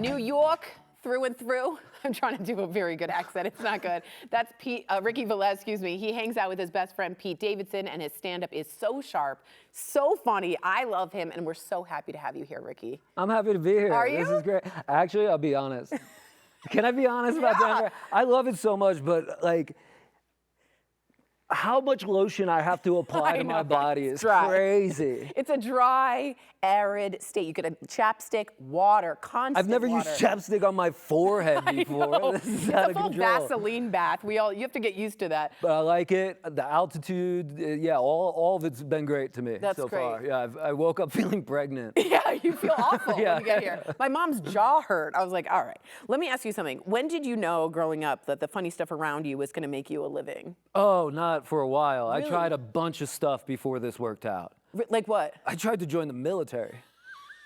New York through and through. I'm trying to do a very good accent. It's not good. That's Ricky Velez, excuse me. He hangs out with his best friend, Pete Davidson, and his stand-up is so sharp, so funny. I love him, and we're so happy to have you here, Ricky. I'm happy to be here. Are you? This is great. Actually, I'll be honest. Can I be honest about Denver? I love it so much, but like, how much lotion I have to apply to my body is crazy. It's a dry, arid state. You get a chapstick, water, constant I've never used chapstick on my forehead before. This is out of control. It's a full Vaseline bath. You have to get used to that. But I like it. The altitude, yeah, all of it's been great to me so far. Yeah, I woke up feeling pregnant. Yeah, you feel awful when you get here. My mom's jaw hurt. I was like, all right, let me ask you something. When did you know growing up that the funny stuff around you was going to make you a living? Oh, not for a while. Really? I tried a bunch of stuff before this worked out. Like what? I tried to join the military.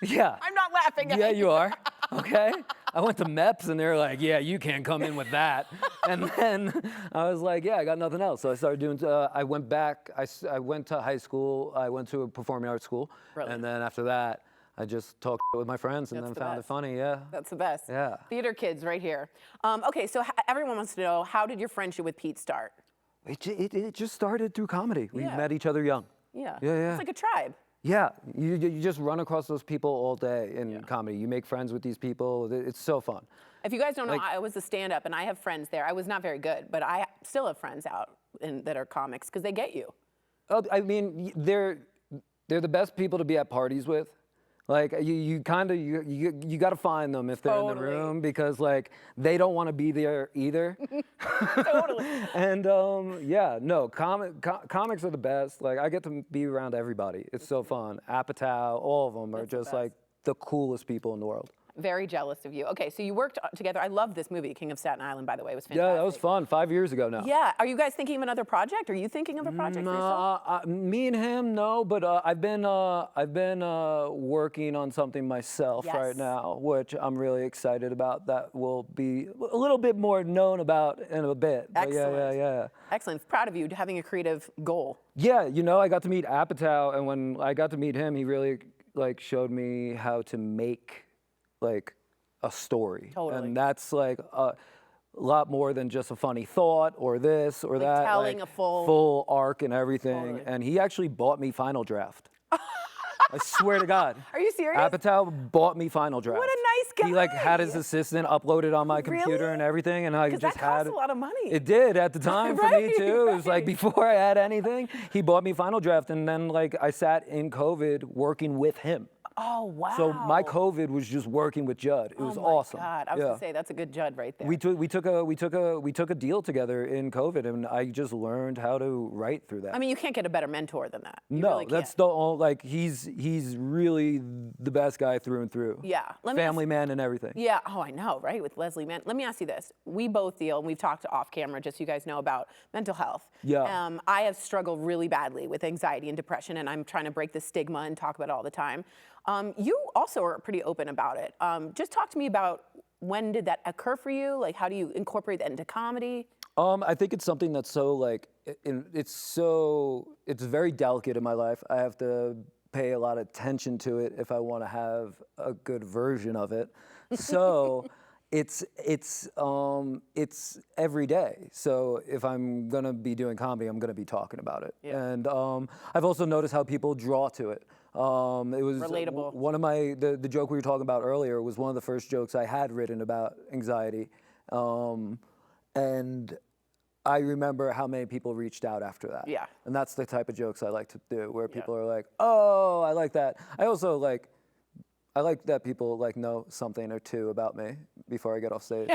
Yeah. I'm not laughing at you. Yeah, you. you are. Okay. I went to MEPS and they're like, yeah, you can't come in with that. And then I was like, yeah, I got nothing else. So I started doing, I went back, I went to high school, I went to a performing arts school. Really? And then after that, I just talked with my friends and then found it funny, yeah. That's the best. Yeah. Theater kids right here. Okay, so everyone wants to know, how did your friendship with Pete start? It just started through comedy. We met each other young. Yeah. Yeah. It's like a tribe. Yeah, you just run across those people all day in comedy. You make friends with these people. It's so fun. If you guys don't know, I was a stand-up and I have friends there. I was not very good, but I still have friends out that are comics because they get you. Oh, I mean, they're the best people to be at parties with. Like you got to find them if they're in the room because like they don't want to be there either. Totally. And yeah, no, comics are the best. Like I get to be around everybody. It's so fun. Apatow, all of them are just like the coolest people in the world. Very jealous of you. Okay, so you worked together. I love this movie, King of Staten Island, by the way. It was fantastic. Yeah, that was fun. 5 years ago now. Yeah. Are you guys thinking of another project? Are you thinking of a project for yourself? Me and him, no, but I've been working on something myself right now, which I'm really excited about. That will be a little bit more known about in a bit. Excellent. Yeah. Excellent. Proud of you having a creative goal. Yeah, you know, I got to meet Apatow, and when I got to meet him, he really like showed me how to make like a story. Totally. And that's like a lot more than just a funny thought or this or that. Telling like a full arc and everything. Totally. And he actually bought me Final Draft. I swear to God. Are you serious? Apatow bought me Final Draft. What a nice guy. He like had his assistant upload it on my computer and everything, and I just that had costs a lot of money. It did at the time for me too. It was like before I had anything, he bought me Final Draft, and then like I sat in COVID working with him. Oh, wow. So my COVID was just working with Judd. It was awesome. Oh my God, I was gonna say that's a good Judd right there. We took a deal together in COVID, and I just learned how to write through that. I mean, you can't get a better mentor than that. You no, really that's the only, like he's really the best guy through and through. Yeah, family man and everything. Yeah, oh, I know, right? With Leslie Mann. Let me ask you this: we both deal, and we've talked off camera, just so you guys know, about mental health. Yeah. I have struggled really badly with anxiety and depression, and I'm trying to break the stigma and talk about it all the time. You also are pretty open about it. Just talk to me about when did that occur for you? Like, how do you incorporate that into comedy? I think it's something that's so like, it's very delicate in my life. I have to pay a lot of attention to it if I want to have a good version of it. So it's every day. So if I'm gonna be doing comedy, I'm gonna be talking about it. Yeah. And I've also noticed how people draw to it. It was relatable. One of the joke we were talking about earlier was one of the first jokes I had written about anxiety. And I remember how many people reached out after that. Yeah. And that's the type of jokes I like to do, where people are like, oh, I like that. I also like that people like know something or two about me before I get off stage.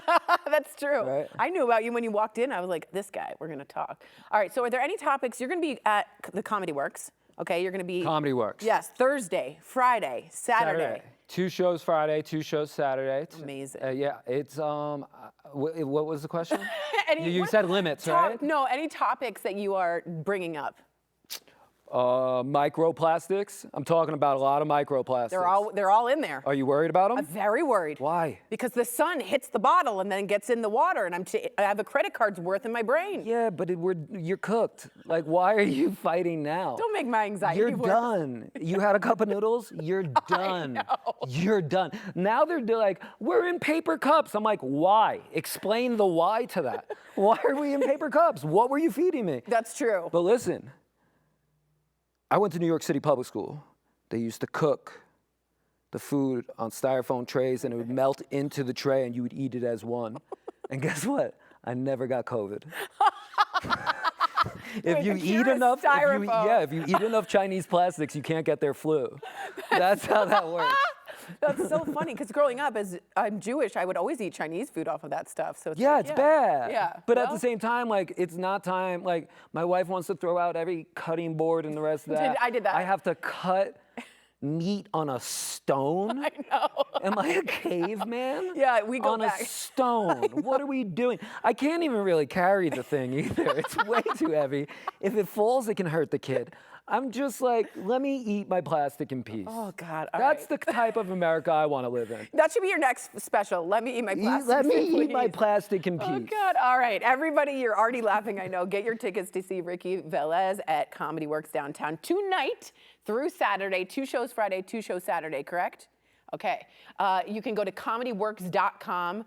That's true. Right? I knew about you when you walked in. I was like, this guy, we're gonna talk. All right, so are there any topics? You're gonna be at the Comedy Works. Okay, you're gonna be Comedy Works. Yes, Thursday, Friday, Saturday. 2 shows Friday, 2 shows Saturday. Amazing. Yeah, it's what was the question? You What said limits, right? No, any topics that you are bringing up? Microplastics. I'm talking about a lot of microplastics. They're all in there. Are you worried about I'm them? very worried. Why? Because the sun hits the bottle and then gets in the water, and I have a credit card's worth in my brain. Yeah, but you're cooked. Like, why are you fighting now? Don't make my anxiety You're worse. done. You had a cup of noodles, you're done. I know. You're done. Now they're like, we're in paper cups. I'm like, why? Explain the why to that. Why are we in paper cups? What were you feeding me? That's true. But listen, I went to New York City public school. They used to cook the food on styrofoam trays, and it would melt into the tray, and you would eat it as one. And guess what? I never got COVID. If you eat enough, if you eat enough Chinese plastics, you can't get their flu. That's how that works. That's so funny, because growing up, as I'm Jewish, I would always eat Chinese food off of that stuff. So it's Yeah, like, it's bad. Yeah. But at Well, the same time, like, it's not time. Like, my wife wants to throw out every cutting board and the rest of that. I did that. I have to cut meat on a stone. I know. Am I a caveman? Yeah, we go on back. a stone. What are we doing? I can't even really carry the thing either. It's way too heavy. If it falls, it can hurt the kid. I'm just like, let me eat my plastic in peace. Oh, God. All That's right. the type of America I want to live in. That should be your next special. Let me eat my plastic. Let me eat my please. plastic in peace. Oh, God. All right. Everybody, you're already laughing, I know. Get your tickets to see Ricky Velez at Comedy Works downtown tonight through Saturday. 2 shows Friday, 2 shows Saturday, correct? Okay. You can go to comedyworks.com.